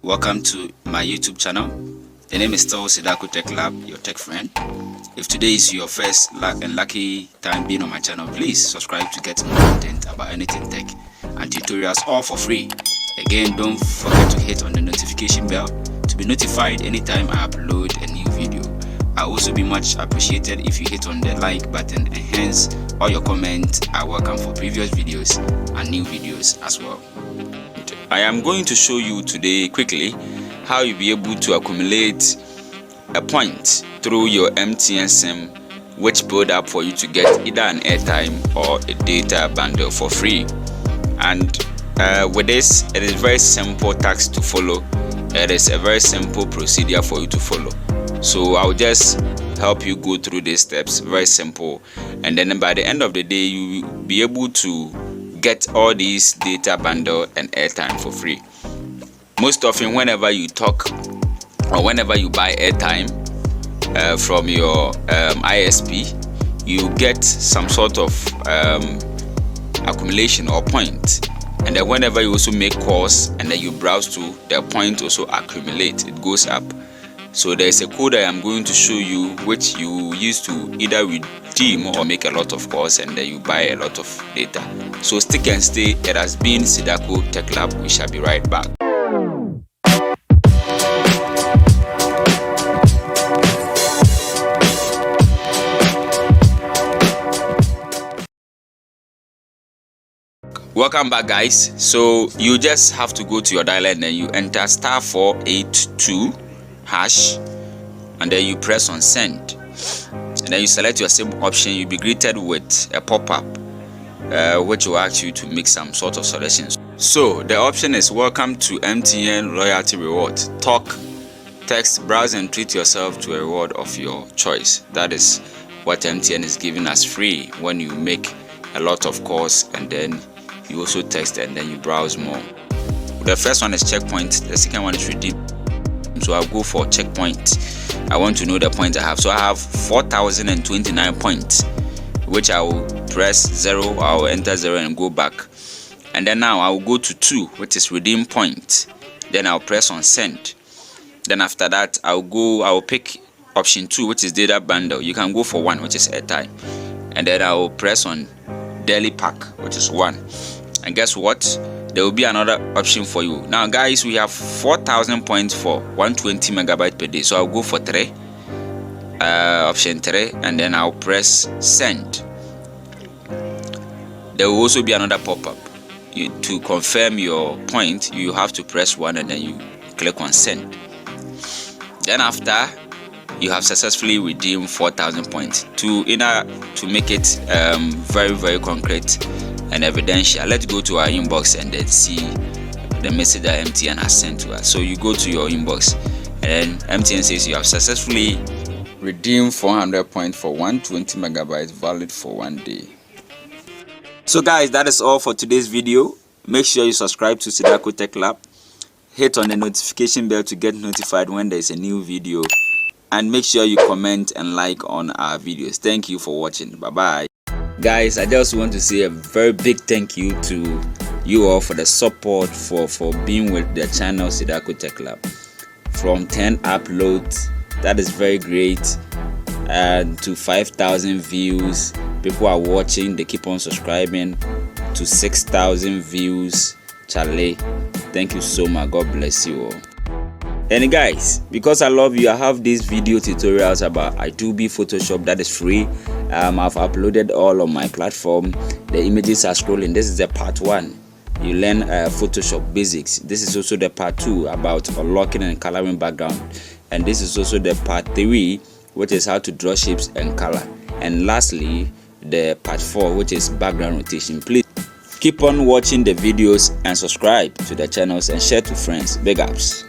welcome to my YouTube channel. The name is still Sidakotechlab, your tech friend. If today is your first and lucky time being on my channel, please subscribe to get more content about anything tech and tutorials, all for free. Again, don't forget to hit on the notification bell to be notified anytime I upload a new video. I'll also be much appreciated if you hit on the like button, and hence all your comments are welcome for previous videos and new videos as well. I am going to show you today quickly how you'll be able to accumulate a point through your MTN SIM, which build up for you to get either an airtime or a data bundle for free. And with this, it is very simple task to follow. It is a very simple procedure for you to follow. So I'll just help you go through these steps, very simple, and then by the end of the day you will be able to get all these data bundle and airtime for free. Most often whenever you talk or whenever you buy airtime from your ISP, you get some sort of accumulation or point, and then whenever you also make calls and then you browse to, the point also accumulate, it goes up. So there is a code I am going to show you which you use to either redeem or make a lot of calls and then you buy a lot of data. So stick and stay. It has been Sidakotechlab. We shall be right back. Welcome back, guys. So you just have to go to your dialer and then you enter *482# and then you press on send, and then you select your SIM option. You'll be greeted with a pop-up which will ask you to make some sort of selections. So the option is welcome to MTN loyalty reward. Talk, text, browse and treat yourself to a reward of your choice. That is what MTN is giving us free when you make a lot of calls and then you also text and then you browse more. The first one is checkpoint, the second one is redeem. So I'll go for checkpoint. I want to know the points I have. So I have 4,029 points, which I will press 0. I'll enter 0 and go back. And then now I will go to 2, which is redeem point. Then I'll press on send. Then after that I'll pick option 2, which is data bundle. You can go for 1, which is airtime. And then I will press on daily pack, which is 1. And guess what? There will be another option for you. Now guys, we have 4,000 points for 120 megabytes per day. So I'll go for 3, option 3, and then I'll press send. There will also be another pop-up. To confirm your point, you have to press 1 and then you click on send. Then after, you have successfully redeemed 4,000 points. To make it very, very concrete and evidential, let's go to our inbox and then see the message that MTN has sent to us. So you go to your inbox and MTN says you have successfully redeemed 400 points for 120 megabytes, valid for 1 day. So guys, that is all for today's video. Make sure you subscribe to Sidakotechlab, hit on the notification bell to get notified when there is a new video, and make sure you comment and like on our videos. Thank you for watching. Bye bye. Guys, I just want to say a very big thank you to you all for the support, for being with the channel Sidakotechlab. From 10 uploads, that is very great, and to 5,000 views. People are watching, they keep on subscribing, to 6,000 views. Charlie, thank you so much. God bless you all. And guys, because I love you, I have these video tutorials about Adobe Photoshop that is free. I've uploaded all on my platform. The images are scrolling. This is the part 1. You learn Photoshop basics. This is also the part 2 about unlocking and coloring background. And this is also the part 3, which is how to draw shapes and color. And lastly, the part 4, which is background rotation. Please keep on watching the videos and subscribe to the channels and share to friends. Big ups.